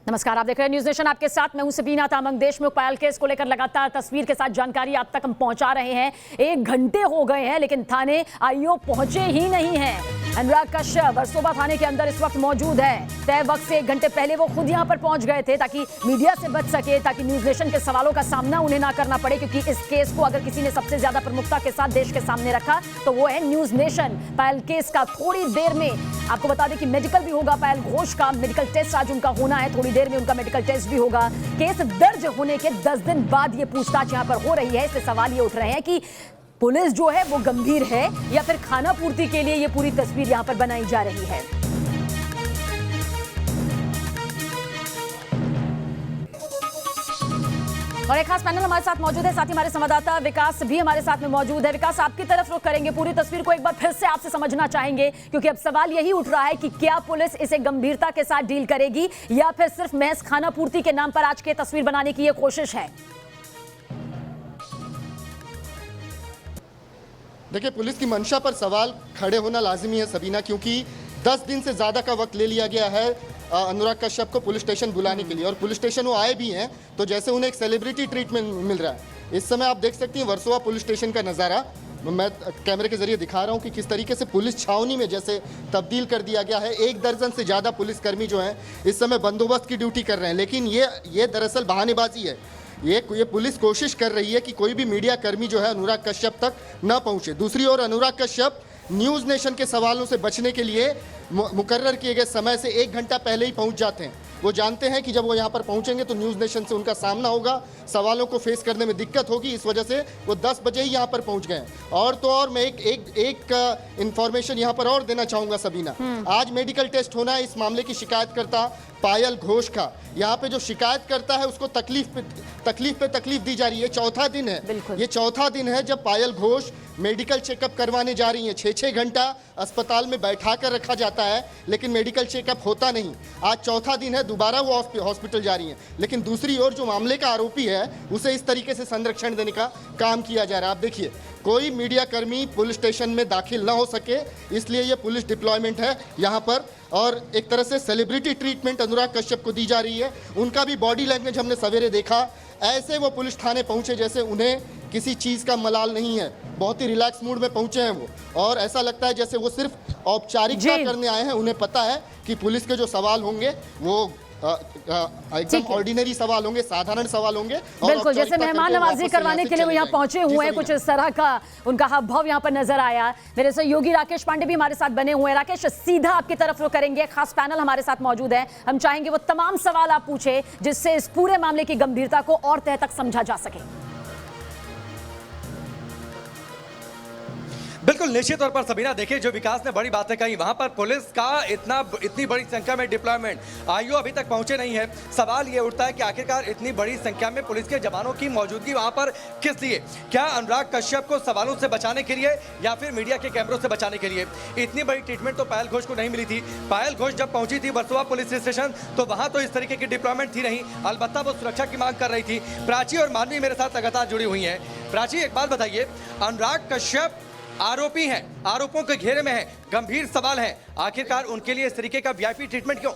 नमस्कार, आप देख रहे हैं न्यूज नेशन। आपके साथ मैं हूं सबीना तामंग। देशमुख पायल केस को लेकर लगातार तस्वीर के साथ जानकारी आप तक हम पहुंचा रहे हैं। 1 घंटे हो गए हैं लेकिन थाने आईओ पहुंचे ही नहीं हैं। अनुराग कश्यप वर्सोवा थाने के अंदर इस वक्त मौजूद है। तय वक्त से 1 घंटे पहले वो खुद यहां पर पहुंच गए थे ताकि मीडिया से बच सके, ताकि न्यूज नेशन के सवालों का सामना उन्हें ना करना पड़े, क्योंकि इस केस को अगर किसी ने सबसे ज्यादा प्रमुखता के साथ देश के सामने रखा तो वो है न्यूज नेशन। पायल केस का थोड़ी देर में आपको बता दें कि मेडिकल भी होगा। पायल घोष का मेडिकल टेस्ट आज उनका होना है, थोड़ी देर में उनका मेडिकल टेस्ट भी होगा। केस दर्ज होने के 10 दिन बाद ये पूछताछ यहां पर हो रही है। इससे सवाल ये उठ रहे हैं कि पुलिस जो है वो गंभीर है या फिर खाना पूर्ति के लिए ये पूरी तस्वीर यहां पर बनाई जा रही है। और एक खास पैनल हमारे साथ मौजूद है, साथ ही हमारे संवाददाता विकास भी हमारे साथ में मौजूद है। विकास, आपकी तरफ रुख करेंगे, पूरी तस्वीर को एक बार फिर से आपसे समझना चाहेंगे, क्योंकि अब सवाल यही उठ रहा है कि क्या पुलिस इसे गंभीरता के साथ डील करेगी या फिर सिर्फ महज खाना पूर्ति के नाम पर आज की तस्वीर बनाने की ये कोशिश है। देखिए, पुलिस की मंशा पर सवाल खड़े होना लाजिमी है सबीना, क्योंकि 10 दिन से ज़्यादा का वक्त ले लिया गया है अनुराग कश्यप को पुलिस स्टेशन बुलाने के लिए, और पुलिस स्टेशन वो आए भी हैं तो जैसे उन्हें एक सेलिब्रिटी ट्रीटमेंट मिल रहा है। इस समय आप देख सकती हैं वर्सोवा पुलिस स्टेशन का नज़ारा, मैं कैमरे के जरिए दिखा रहा हूं कि किस तरीके से पुलिस छावनी में जैसे तब्दील कर दिया गया है। 1 दर्जन से ज़्यादा पुलिसकर्मी जो हैं इस समय बंदोबस्त की ड्यूटी कर रहे हैं, लेकिन ये दरअसल बहानेबाजी है। ये पुलिस कोशिश कर रही है कि कोई भी मीडिया कर्मी जो है अनुराग कश्यप तक न पहुंचे। दूसरी ओर अनुराग कश्यप न्यूज़ नेशन के सवालों से बचने के लिए मुकर्रर किए गए समय से 1 घंटा पहले ही पहुंच जाते हैं। वो जानते हैं कि जब वो यहाँ पर पहुंचेंगे तो न्यूज़ नेशन से उनका सामना होगा, सवालों को फेस करने में दिक्कत होगी, इस वजह से वो 10 बजे ही यहाँ पर पहुंच गए हैं। और तो और मैं एक इंफॉर्मेशन यहाँ पर और देना चाहूँगा सबीना, आज मेडिकल टेस्ट होना है इस मामले की शिकायतकर्ता पायल घोष का। यहाँ पे जो शिकायत करता है उसको तकलीफ पे तकलीफ दी जा रही है। चौथा दिन है, ये चौथा दिन है जब पायल घोष मेडिकल चेकअप करवाने जा रही हैं। 6-6 घंटा अस्पताल में बैठा कर रखा जाता है लेकिन मेडिकल चेकअप होता नहीं। आज चौथा दिन है, दोबारा वो हॉस्पिटल जा रही हैं। लेकिन दूसरी ओर जो मामले का आरोपी है उसे इस तरीके से संरक्षण देने का काम किया जा रहा है। आप देखिए, कोई मीडिया कर्मी पुलिस स्टेशन में दाखिल ना हो सके, इसलिए ये पुलिस डिप्लॉयमेंट है यहाँ पर, और एक तरह से सेलिब्रिटी ट्रीटमेंट अनुराग कश्यप को दी जा रही है। उनका भी बॉडी लैंग्वेज हमने सवेरे देखा, ऐसे वो पुलिस थाने पहुँचे जैसे उन्हें किसी चीज़ का मलाल नहीं है। बहुत ही रिलैक्स मूड में पहुँचे हैं वो, और ऐसा लगता है जैसे वो सिर्फ औपचारिकता करने आए हैं। उन्हें पता है कि पुलिस के जो सवाल होंगे वो एकदम ऑर्डिनरी सवाल होंगे, साधारण सवाल होंगे। बिल्कुल, जैसे मेहमान नवाजी करवाने के लिए वो यहाँ पहुंचे हुए हैं, कुछ इस तरह का उनका हाव भाव यहाँ पर नजर आया। मेरे सहयोगी राकेश पांडे भी हमारे साथ बने हुए हैं। राकेश, सीधा आपकी तरफ रुख करेंगे, खास पैनल हमारे साथ मौजूद है। हम चाहेंगे वो तमाम सवाल आप पूछे जिससे इस पूरे मामले की गंभीरता को और तह तक समझा जा सके। बिल्कुल, निश्चित तौर पर सबीना, देखिए जो विकास ने बड़ी बातें कही, वहां पर पुलिस का इतनी बड़ी संख्या में डिप्लॉयमेंट, आईओ अभी तक पहुंचे नहीं है। सवाल ये उठता है कि आखिरकार इतनी बड़ी संख्या में पुलिस के जवानों की मौजूदगी वहां पर किस लिए? क्या अनुराग कश्यप को सवालों से बचाने के लिए या फिर मीडिया के कैमरों से बचाने के लिए? इतनी बड़ी ट्रीटमेंट तो पायल घोष को नहीं मिली थी। पायल घोष जब पहुंची थी वर्सोवा पुलिस स्टेशन तो वहां तो इस तरीके की डिप्लॉयमेंट थी नहीं, अलबत्ता वो सुरक्षा की मांग कर रही थी। प्राची और मानवी मेरे साथ लगातार जुड़ी हुई हैं। प्राची, एक बात बताइए, अनुराग कश्यप आरोपी हैं, आरोपों के घेरे में हैं, गंभीर सवाल है, आखिरकार उनके लिए इस तरीके का वीआईपी ट्रीटमेंट क्यों?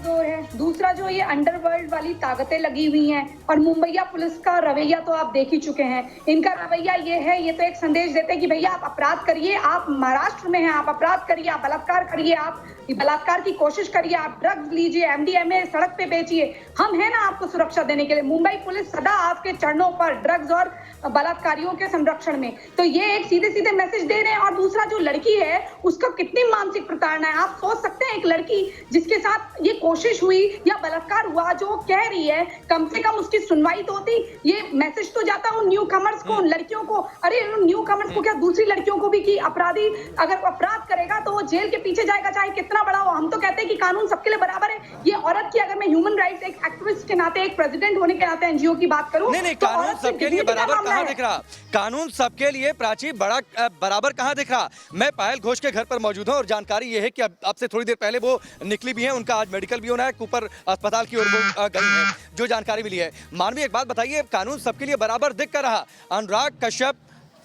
है दूसरा जो ये अंडरवर्ल्ड वाली ताकतें लगी हुई हैं, और मुंबईया पुलिस का रवैया तो आप देख ही चुके हैं। इनका रवैया ये है, ये तो एक संदेश देते हैं कि भैया आप अपराध करिए, आप महाराष्ट्र में हैं, आप अपराध करिए, आप बलात्कार करिए, आप बलात्कार की कोशिश करिए, आप ड्रग्स लीजिए, एमडीएमए सड़क पे बेचिए, हम हैं ना आपको सुरक्षा देने के लिए। मुंबई पुलिस सदा आपके चरणों पर ड्रग्स और बलात्कारियों के संरक्षण में। तो ये एक सीधे सीधे मैसेज दे रहे हैं। और दूसरा जो लड़की है उसका कितनी मानसिक प्रताड़ना है, आप सोच सकते हैं। एक लड़की जिसके साथ ये कोशिश हुई या बलात्कार हुआ, जो कह रही है, कम से कम उसकी सुनवाई तो होती। ये मैसेज तो जाता उन न्यू कमर्स को, उन लड़कियों को, अरे उन न्यू कमर्स को क्या, दूसरी लड़कियों को भी, कि अपराधी अगर अपराध करेगा तो वो जेल के पीछे जाएगा, चाहे कितना बड़ा हो। हम तो कहते हैं कि कानून सबके लिए बराबर है। ये औरत की, अगर मैं ह्यूमन राइट्स एक एक्टिविस्ट के नाते, एक प्रेसिडेंट होने के नाते एनजीओ की बात करूं, नहीं, कानून सबके लिए बराबर कहां दिख रहा? कानून सबके लिए प्राची बराबर कहां दिख रहा? मैं पायल घोष के घर पर मौजूद हूं और जानकारी ये है कि अब से थोड़ी देर पहले वो निकली भी है, उनका आज मेडिकल भी होना है, ऊपर अस्पताल की ओर गई है, जो जानकारी मिली है। मानवी, एक बात बताइए, कानून सबके लिए बराबर दिख कर रहा, अनुराग कश्यप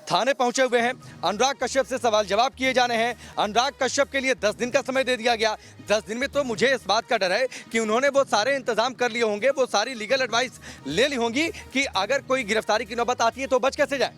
थाने पहुंचे हुए हैं। अनुराग कश्यप से सवाल जवाब किए जाने हैं। अनुराग कश्यप के लिए 10 दिन का समय दे दिया गया। 10 दिन में तो मुझे इस बात का डर है कि उन्होंने वो सारे इंतजाम कर लिए होंगे, वो सारी लीगल एडवाइस ले ली होंगी कि अगर कोई गिरफ्तारी की नौबत आती है तो बच कैसे जाए।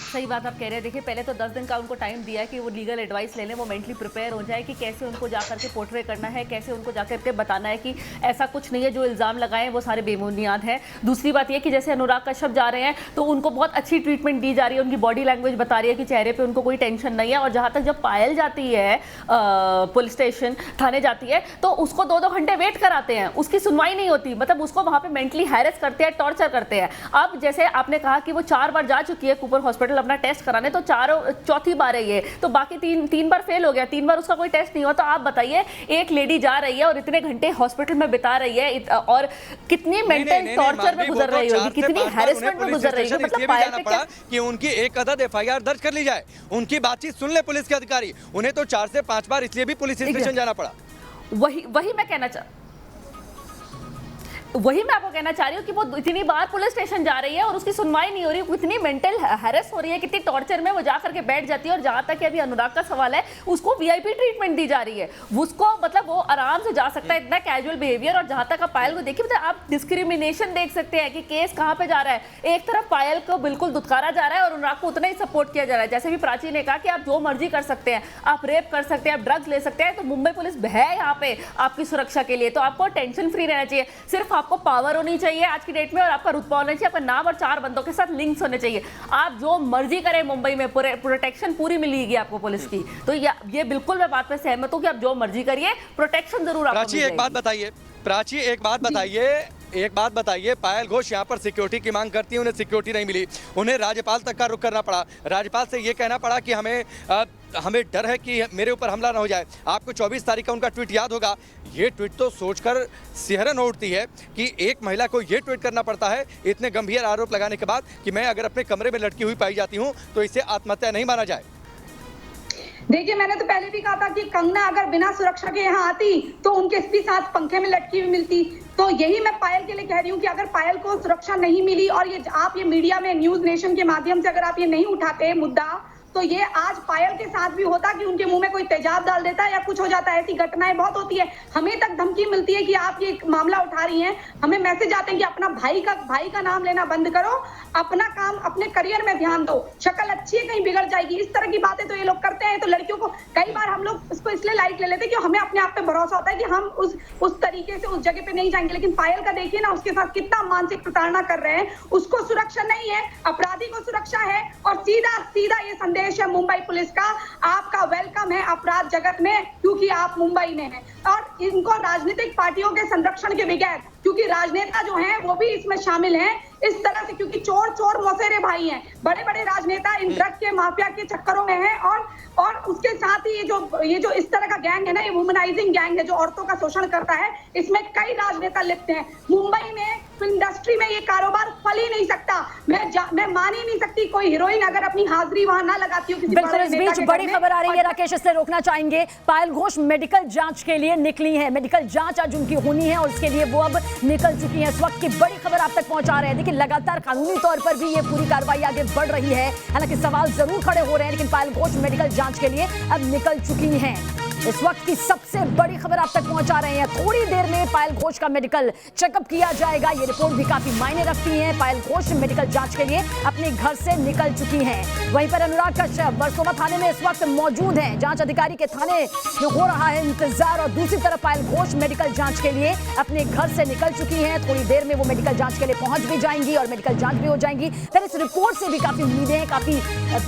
सही बात आप कह रहे हैं। देखिए, पहले तो 10 दिन का उनको टाइम दिया है कि वो लीगल एडवाइस ले लें, वो मेंटली प्रिपेयर हो जाए कि कैसे उनको जाकर के पोर्ट्रे करना है, कैसे उनको जाकर के बताना है कि ऐसा कुछ नहीं है, जो इल्ज़ाम लगाए वो सारे बेबुनियाद हैं। दूसरी बात ये कि जैसे अनुराग कश्यप जा रहे हैं तो उनको बहुत अच्छी ट्रीटमेंट दी जा रही है, उनकी बॉडी लैंग्वेज बता रही है कि चेहरे पर उनको कोई टेंशन नहीं है। और जहाँ तक जब पायल जाती है पुलिस स्टेशन, थाने जाती है, तो उसको 2-2 घंटे वेट कराते हैं, उसकी सुनवाई नहीं होती, मतलब उसको वहाँ पर मेंटली हैरेस करते हैं, टॉर्चर करते हैं। अब जैसे आपने कहा कि वो 4 बार जा चुकी है कूपर हॉस्पिटल अपना टेस्ट कराने, तो चौथी बार है ये, तो बाकी तीन बार फेल हो गया, 3 बार उसका कोई टेस्ट नहीं हुआ। तो आप बताइए, एक लेडी जा रही है और इतने घंटे हॉस्पिटल में बिता रही है और कितनी मेंटल टॉर्चर में गुजर रही होगी, कितनी हैरेसमेंट में गुजर रही होगी। मतलब पायल पे क्या कि उनकी एक अदद FIR दर्ज कर ली जाए, उनकी बातचीत सुन ले पुलिस के अधिकारी। उन्हें तो 4 से 5 बार इसलिए भी पुलिस स्टेशन जाना पड़ा। वही मैं आपको कहना चाह रही हूँ कि वो इतनी बार पुलिस स्टेशन जा रही है और उसकी सुनवाई नहीं हो रही, कितनी मेंटल हैरेस हो रही है, कितनी टॉर्चर में वो जा करके बैठ जाती है। और जहाँ तक अभी अनुराग का सवाल है, उसको VIP ट्रीटमेंट दी जा रही है, उसको मतलब वो आराम से जा सकता है, इतना कैजुअल बिहेवियर। और जहाँ तक आप पायल को देखिए, मतलब आप डिस्क्रिमिनेशन देख सकते हैं कि केस कहाँ पे जा रहा है। एक तरफ पायल को बिल्कुल दुत्कारा जा रहा है और अनुराग को उतना ही सपोर्ट किया जा रहा है। जैसे भी प्राची ने कहा कि आप जो मर्जी कर सकते हैं, आप रेप कर सकते हैं, आप ड्रग्स ले सकते हैं, तो मुंबई पुलिस है यहाँ पे आपकी सुरक्षा के लिए। तो आपको टेंशन फ्री रहना चाहिए, सिर्फ आपको पावर होनी चाहिए आज की डेट में, और आपका रुतबा होना चाहिए, आपका नाम और 4 बंदों के साथ लिंक्स होने चाहिए। आप जो मर्जी करें मुंबई में, प्रोटेक्शन पूरी मिलेगी आपको पुलिस की। तो ये बिल्कुल मैं बात पे सहमत हूं कि आप जो मर्जी करिए, प्रोटेक्शन जरूर आपको प्राची एक बात बताइए, एक बात बताइए, पायल घोष यहाँ पर सिक्योरिटी की मांग करती है, उन्हें सिक्योरिटी नहीं मिली, उन्हें राज्यपाल तक का रुख करना पड़ा, राज्यपाल से ये कहना पड़ा कि हमें डर है कि मेरे ऊपर हमला ना हो जाए। आपको 24 तारीख का उनका ट्वीट याद होगा। ये ट्वीट तो सोचकर सिहरन उठती है कि एक महिला को ये ट्वीट करना पड़ता है इतने गंभीर आरोप लगाने के बाद कि मैं अगर अपने कमरे में लटकी हुई पाई जाती हूँ तो इसे आत्महत्या नहीं माना जाए। देखिए, मैंने तो पहले भी कहा था कि कंगना अगर बिना सुरक्षा के यहाँ आती तो उनके भी साथ पंखे में लटकी हुई मिलती। तो यही मैं पायल के लिए कह रही हूँ कि अगर पायल को सुरक्षा नहीं मिली और आप ये मीडिया में न्यूज नेशन के माध्यम से अगर आप ये नहीं उठाते मुद्दा, तो ये आज पायल के साथ भी होता कि उनके मुंह में कोई तेजाब डाल देता है या कुछ हो जाता है। ऐसी घटनाएं बहुत होती है, हमें तक धमकी मिलती है कि आप ये मामला उठा रही हैं, हमें मैसेज आते हैं कि अपना भाई का नाम लेना बंद करो, अपना काम अपने करियर में ध्यान दो, शक्ल अच्छी है कहीं बिगड़ जाएगी। इस तरह की बातें तो ये लोग करते हैं। तो लड़कियों को कई बार हम लोग इसको इसलिए लाइट ले लेते हैं कि हमें अपने आप पे भरोसा होता है कि हम उस तरीके से उस जगह पे नहीं जाएंगे। लेकिन पायल का देखिए ना, उसके साथ कितना मानसिक प्रताड़ना कर रहे हैं। उसको सुरक्षा नहीं है, अपराधी को सुरक्षा है। और सीधा ये संदेश है मुंबई पुलिस का, आपका वेलकम है अपराध जगत में, क्योंकि आप मुंबई में हैं। और इनको राजनीतिक पार्टियों के संरक्षण के बगैर, क्योंकि राजनेता जो हैं वो भी इसमें शामिल हैं इस तरह से, क्योंकि चोर मौसेरे भाई हैं, बड़े बड़े राजनेता इन ड्रग के माफिया के चक्करों में हैं। और उसके साथ ही ये जो इस तरह का गैंग है ना, ये वुमनाइजिंग गैंग है जो औरतों का शोषण करता है, इसमें कई राजनेता लिप्त हैं। मुंबई में फिल्म इंडस्ट्री में ये कारोबार फल ही नहीं सकता। मैं मान ही नहीं सकती कोई हीरोइन अगर अपनी हाजिरी वहां ना लगाती हो किसी बिल्कुल। इस बीच बड़ी खबर आ रही है, राकेश इससे रोकना चाहेंगे। पायल घोष मेडिकल जांच के लिए निकली है, मेडिकल जांच आज उनकी होनी है और उसके लिए वो अब निकल चुकी है। इस वक्त की बड़ी खबर आप तक पहुंचा रहे हैं। देखिए, लगातार कानूनी तौर पर भी ये पूरी कार्रवाई आगे बढ़ रही है, हालांकि सवाल जरूर खड़े हो रहे हैं, लेकिन पायल घोष मेडिकल जांच के लिए अब निकल चुकी हैं। इस वक्त की सबसे बड़ी खबर आप तक पहुंचा रहे हैं। थोड़ी देर में पायल घोष का मेडिकल चेकअप किया जाएगा। ये रिपोर्ट भी काफी मायने रखती है। पायल घोष मेडिकल जांच के लिए अपने घर से निकल चुकी हैं। वहीं पर अनुराग कश्यप वर्सोवा थाने में इस वक्त मौजूद हैं। जांच अधिकारी के थाने में हो रहा है इंतजार और दूसरी तरफ पायल घोष मेडिकल जांच के लिए अपने घर से निकल चुकी हैं। थोड़ी देर में वो मेडिकल जांच के लिए पहुंच भी जाएंगी और मेडिकल जांच भी हो जाएंगी। फिर इस रिपोर्ट से भी काफी उम्मीदें, काफी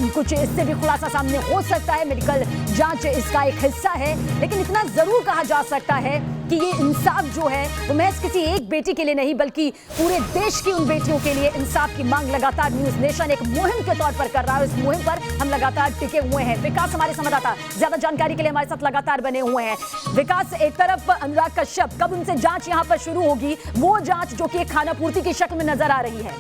कुछ इससे भी खुलासा सामने हो सकता है। मेडिकल जांच इसका एक हिस्सा है, लेकिन इतना जरूर कहा जा सकता है कि ये इंसाफ जो है वो महज किसी एक बेटी के लिए नहीं बल्कि पूरे देश की उन बेटियों के लिए इंसाफ की मांग लगातार न्यूज नेशन एक मुहिम के तौर पर कर रहा है। इस मुहिम पर हम लगातार टिके हुए हैं। विकास हमारे संवाददाता ज्यादा जानकारी के लिए हमारे साथ लगातार बने हुए हैं। विकास, एक तरफ अनुराग कश्यप, कब उनसे जांच यहां पर शुरू होगी, वो जांच जो कि एक खानापूर्ति की शक्ल में नजर आ रही है?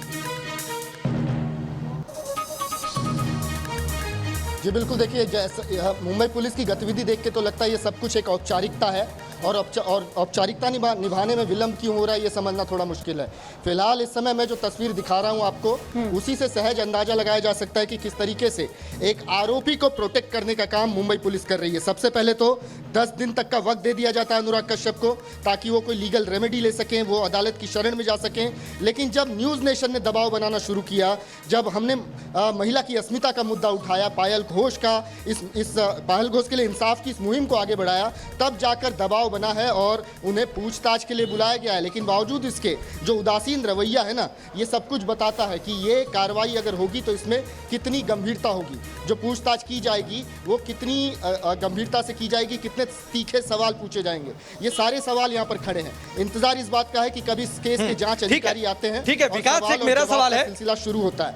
जी बिल्कुल, देखिए जैसा मुंबई पुलिस की गतिविधि देख के तो लगता है ये सब कुछ एक औपचारिकता है और औपचारिकता निभाने में विलंब क्यों हो रहा है, ये समझना थोड़ा मुश्किल है। फिलहाल इस समय मैं जो तस्वीर दिखा रहा हूं आपको, उसी से सहज अंदाजा लगाया जा सकता है कि किस तरीके से एक आरोपी को प्रोटेक्ट करने का काम मुंबई पुलिस कर रही है। सबसे पहले तो 10 दिन तक का वक्त दे दिया जाता है अनुराग कश्यप को, ताकि वो कोई लीगल रेमेडी ले सकें, वो अदालत की शरण में जा सकें। लेकिन जब न्यूज़ नेशन ने दबाव बनाना शुरू किया, जब हमने महिला की अस्मिता का मुद्दा उठाया, पायल घोष का इस पायल घोष के लिए इंसाफ की इस मुहिम को आगे बढ़ाया, तब जाकर दबाव बना है और उन्हें पूछताछ के लिए बुलाया गया है। लेकिन बावजूद इसके जो उदासीन रवैया है ना, ये सब कुछ बताता है कि ये कार्रवाई अगर होगी तो इसमें कितनी गंभीरता होगी, जो पूछताछ की जाएगी वो कितनी गंभीरता से की जाएगी, कितने तीखे सवाल पूछे जाएंगे, ये सारे सवाल यहाँ पर खड़े हैं। इंतजार इस बात का है कि कब इस केस के जांच अधिकारी आते हैं। ठीक है विकास, एक मेरा सवाल है, सिलसिला शुरू होता है।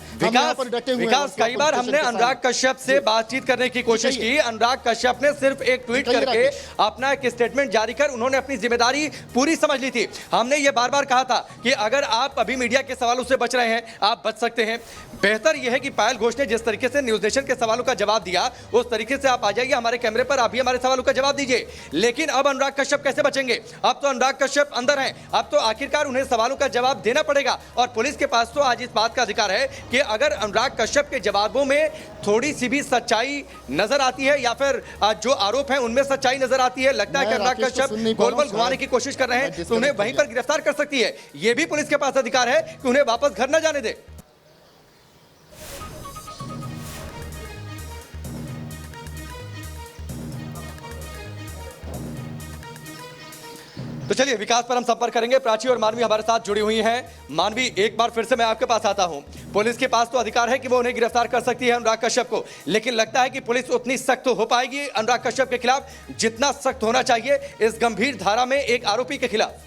विकास, कई बार हमने अनुराग कश्यप से बातचीत करने की कोशिश की, अनुराग कश्यप ने सिर्फ एक ट्वीट करके अपना एक स्टेटमेंट जारी कर उन्होंने अपनी जिम्मेदारी पूरी समझ ली थी। हमने ये बार बार कहा था कि अगर आप अभी मीडिया के सवालों से बच रहे हैं, आप बच सकते हैं। बेहतर यह है कि पायल घोष ने जिस तरीके से न्यूज़ नेशन के सवालों का जवाब दिया, उस तरीके से आप आ जाइए हमारे कैमरे पर, आप भी हमारे सवालों का जवाब दीजिए। लेकिन अब अनुराग कश्यप कैसे बचेंगे? अब तो अनुराग कश्यप अंदर हैं, अब तो आखिरकार उन्हें सवालों का जवाब देना पड़ेगा। और पुलिस के पास तो आज इस बात का अधिकार है कि अगर अनुराग कश्यप के जवाबों में थोड़ी सी भी सच्चाई नजर आती है या फिर जो आरोप है उनमें सच्चाई नजर आती है, लगता है कि अनुराग कश्यप गोलबल घुमाने की कोशिश कर रहे हैं, तो उन्हें वहीं पर गिरफ्तार कर सकती है। यह भी पुलिस के पास अधिकार है कि उन्हें वापस घर न जाने दे। तो चलिए विकास पर हम संपर्क करेंगे। प्राची और मानवी हमारे साथ जुड़ी हुई हैं। मानवी, एक बार फिर से मैं आपके पास आता हूं। पुलिस के पास तो अधिकार है कि वो उन्हें गिरफ्तार कर सकती है अनुराग कश्यप को, लेकिन लगता है कि पुलिस उतनी सख्त हो पाएगी अनुराग कश्यप के खिलाफ जितना सख्त होना चाहिए इस गंभीर धारा में एक आरोपी के खिलाफ?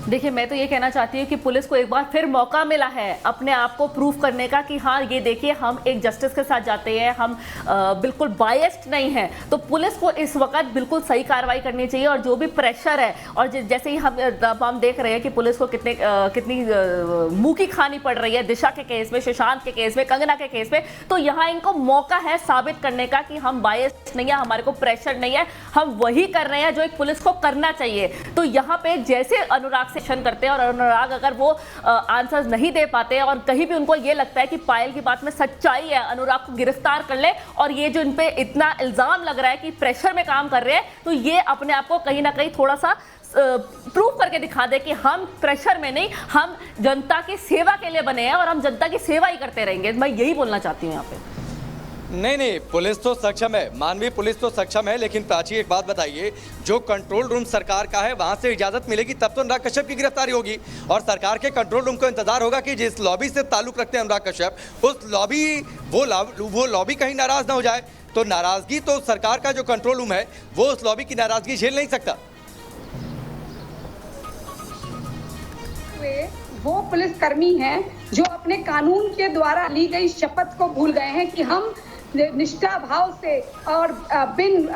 देखिए, मैं तो ये कहना चाहती हूँ कि पुलिस को एक बार फिर मौका मिला है अपने आप को प्रूफ करने का कि हाँ ये देखिए हम एक जस्टिस के साथ जाते हैं, हम बिल्कुल बायस्ड नहीं हैं। तो पुलिस को इस वक्त बिल्कुल सही कार्रवाई करनी चाहिए और जो भी प्रेशर है, और जैसे ही हम देख रहे हैं कि पुलिस को कितनी मुंह की खानी पड़ रही है दिशा के केस में, सुशांत के केस में, कंगना के केस में, तो यहाँ इनको मौका है साबित करने का कि हम बायस्ड नहीं है, हमारे को प्रेशर नहीं है, हम वही कर रहे हैं जो एक पुलिस को करना चाहिए। तो यहाँ पे जैसे अनुराग करते हैं और अनुराग अगर वो आंसर्स नहीं दे पाते और कहीं भी उनको ये लगता है कि पायल की बात में सच्चाई है, अनुराग को गिरफ्तार कर ले, और ये जो इन पे इतना इल्जाम लग रहा है कि प्रेशर में काम कर रहे हैं, तो ये अपने आप को कहीं ना कहीं थोड़ा सा प्रूव करके दिखा दे कि हम प्रेशर में नहीं, हम जनता की सेवा के लिए बने हैं और हम जनता की सेवा ही करते रहेंगे। मैं यही बोलना चाहती हूँ यहाँ पे। नहीं, पुलिस तो सक्षम है, मानवी पुलिस तो सक्षम है, लेकिन प्राची एक बात बताइए, जो कंट्रोल रूम सरकार का है वहां से इजाजत मिलेगी तब तो अनुराग कश्यप की गिरफ्तारी होगी, और सरकार के कंट्रोल रूम को इंतजार होगा कि जिस लॉबी से ताल्लुक रखते हैं अनुराग कश्यप, उस वो लॉबी कहीं नाराज ना हो जाए। तो नाराजगी तो सरकार का जो कंट्रोल रूम है वो उस लॉबी की नाराजगी झेल नहीं सकता। वो पुलिसकर्मी हैं जो अपने कानून के द्वारा ली गई शपथ को भूल गए हैं कि हम निष्ठा भाव से और बिन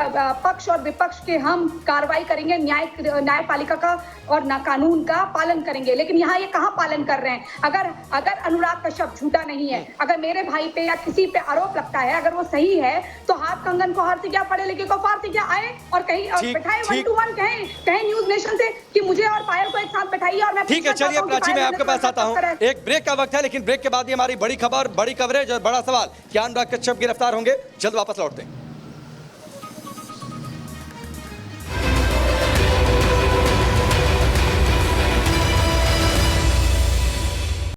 पक्ष और विपक्ष के हम कार्रवाई करेंगे, न्यायपालिका का और ना कानून का पालन करेंगे। लेकिन यहाँ ये कहाँ पालन कर रहे हैं? अगर अनुराग कश्यप झूठा नहीं है, अगर मेरे भाई पे या किसी पे आरोप लगता है, अगर वो सही है, तो हाथ कंगन को हार से क्या, पढ़े लिखे को फार से क्या, आए और कहीं बैठाए 1 to 1 कहें न्यूज़ नेशन से कि मुझे और पायल को एक साथ बैठाइए। और मैं ठीक है, चलिए प्राची मैं आपके पास आता हूँ। एक ब्रेक का वक्त है, लेकिन ब्रेक के बाद ही हमारी बड़ी खबर, बड़ी कवरेज और बड़ा सवाल, क्या अनुराग कश्यप गिरफ्तार होंगे? जल्द वापस लौटते हैं।